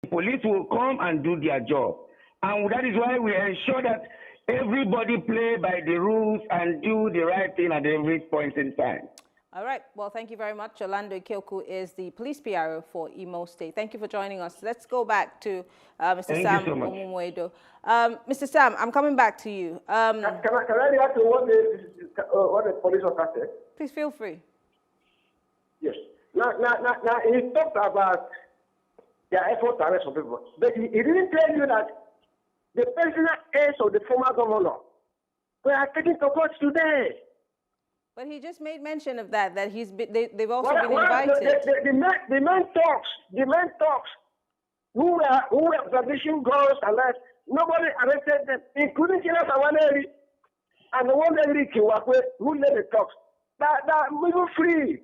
police will come and do their job. And that is why we ensure that everybody play by the rules and do the right thing at every point in time. All right. Well, thank you very much. Orlando Ikekwu is the police PRO for Imo State. Thank you for joining us. Let's go back to Mr. Sam Omumwedo. Mr. Sam, I'm coming back to you. Can I react to what the police officer said? Please feel free. Yes. Now, he talked about their effort to arrest some people, but he didn't tell you that the personal heirs of the former governor were taken to court today. But he just made mention of that they've also been invited. The men talks. Who were establishing girls and that. Nobody arrested them, including Kila Sawaneri and the one that Kiwakwe, who led the talks. That moving free.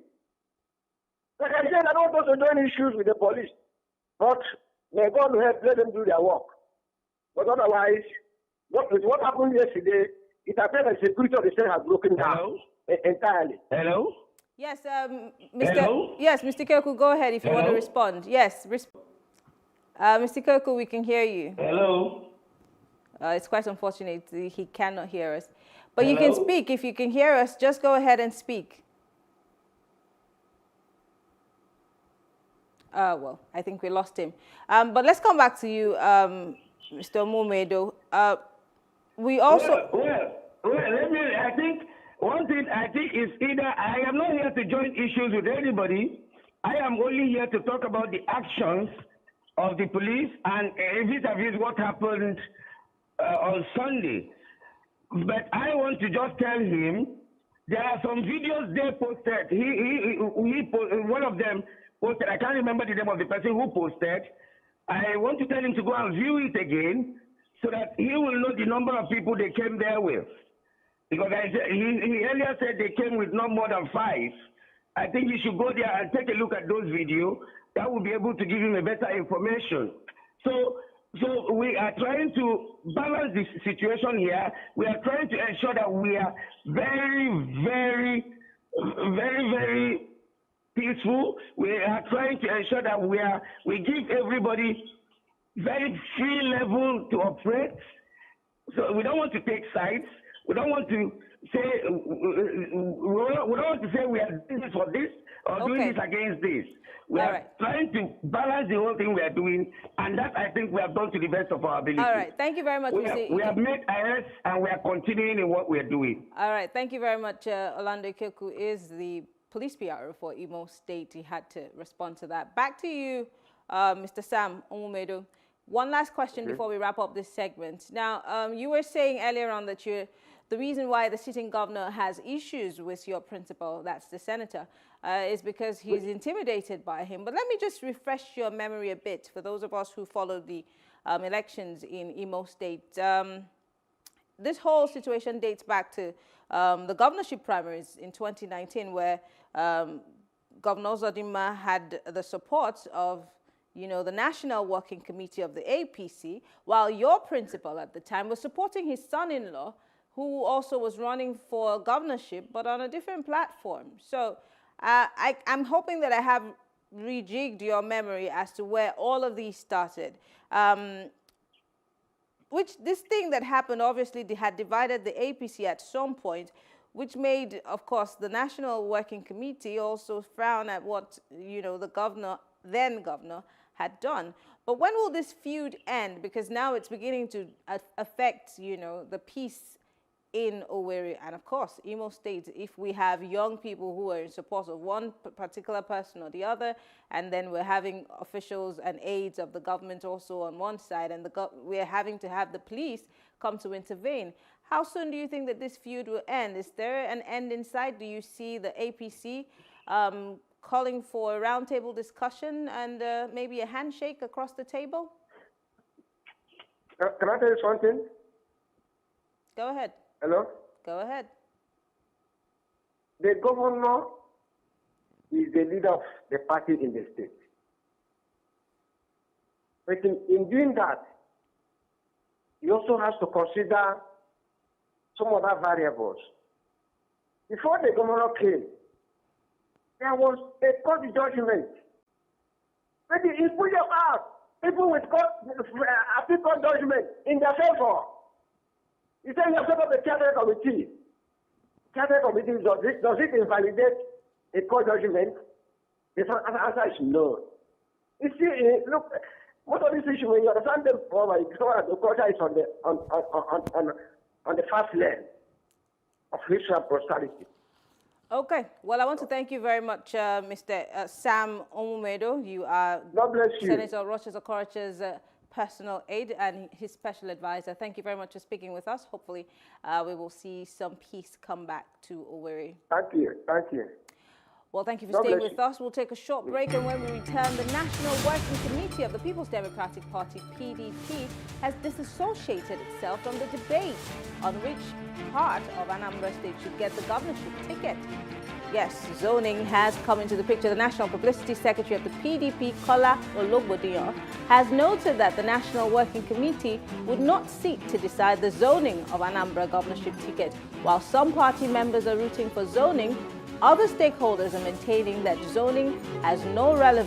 Like I said, I don't want to join issues with the police. But may God help let them do their work. But otherwise, what happened yesterday, it appears that the security of the state has broken down entirely. Hello? Yes, Hello? Yes, Mr. Kirku, go ahead if you want to respond. Yes, Mr. Kirku, we can hear you. Hello? It's quite unfortunate he cannot hear us. But you can speak. If you can hear us, just go ahead and speak. Well, I think we lost him. But let's come back to you, Mr. Omumwedo. We also... I think one thing is either I am not here to join issues with anybody. I am only here to talk about the actions of the police and vis-a-vis what happened on Sunday. But I want to just tell him there are some videos they posted. One of them posted. I can't remember the name of the person who posted. I want to tell him to go and view it again so that he will know the number of people they came there with. Because he earlier said they came with not more than 5. I think he should go there and take a look at those videos. That will be able to give him a better information. So we are trying to balance this situation here. We are trying to ensure that we are very, very, very, very peaceful. We are trying to ensure that we give everybody very free level to operate. So we don't want to take sides. We don't want to say we are doing this for this or doing this against this. We are trying to balance the whole thing we are doing, and that I think we have done to the best of our ability. All right, thank you very much. We have made arrests and we are continuing in what we are doing. All right, thank you very much. Orlando Ikekwu is the police PRO for Imo State. He had to respond to that. Back to you, Mr. Sam Omumwedo. One last question before we wrap up this segment. Now, you were saying earlier on that the reason why the sitting governor has issues with your principal, that's the senator, is because he's intimidated by him. But let me just refresh your memory a bit for those of us who followed the elections in Imo State. This whole situation dates back to the governorship primaries in 2019, where Governor Uzodimma had the support of the National Working Committee of the APC, while your principal at the time was supporting his son-in-law, who also was running for governorship, but on a different platform. So I'm hoping that I have rejigged your memory as to where all of these started. This thing that happened obviously had divided the APC at some point, which made, of course, the National Working Committee also frown at what, the then governor, had done. But when will this feud end? Because now it's beginning to affect, the peace in Owerri. And of course, Imo State, if we have young people who are in support of one particular person or the other, and then we're having officials and aides of the government also on one side, and we're having to have the police come to intervene. How soon do you think that this feud will end? Is there an end in sight? Do you see the APC calling for a roundtable discussion and maybe a handshake across the table? Can I tell you something? Go ahead. Hello? Go ahead. The governor is the leader of the party in the state. But in doing that, he also has to consider some other variables. Before the governor came, there was a court judgment. But he put your out. people with appeal court judgment in their favor. You say you have set up a charter committee. Charter committee, does it invalidate a court judgment? The answer is no. You see, look, most of these issues, when you understand them formally, discover that the culture is on the first lane of history and prosperity. Okay. Well, I want to thank you very much, Mr. Sam Onwumedo. You are God bless you. Senator Rochas Okorocha's personal aide and his special advisor. Thank you very much for speaking with us. Hopefully, we will see some peace come back to Owerri. Thank you. Thank you. Well, thank you for God staying bless with us. We'll take a short break, and when we return, the National Working Committee of the People's Democratic Party, PDP, has disassociated itself from the debate on which part of Anambra State should get the governorship ticket. Yes, zoning has come into the picture. The National Publicity Secretary of the PDP, Kola Ologbodiyan, has noted that the National Working Committee would not seek to decide the zoning of Anambra governorship ticket. While some party members are rooting for zoning, other stakeholders are maintaining that zoning has no relevance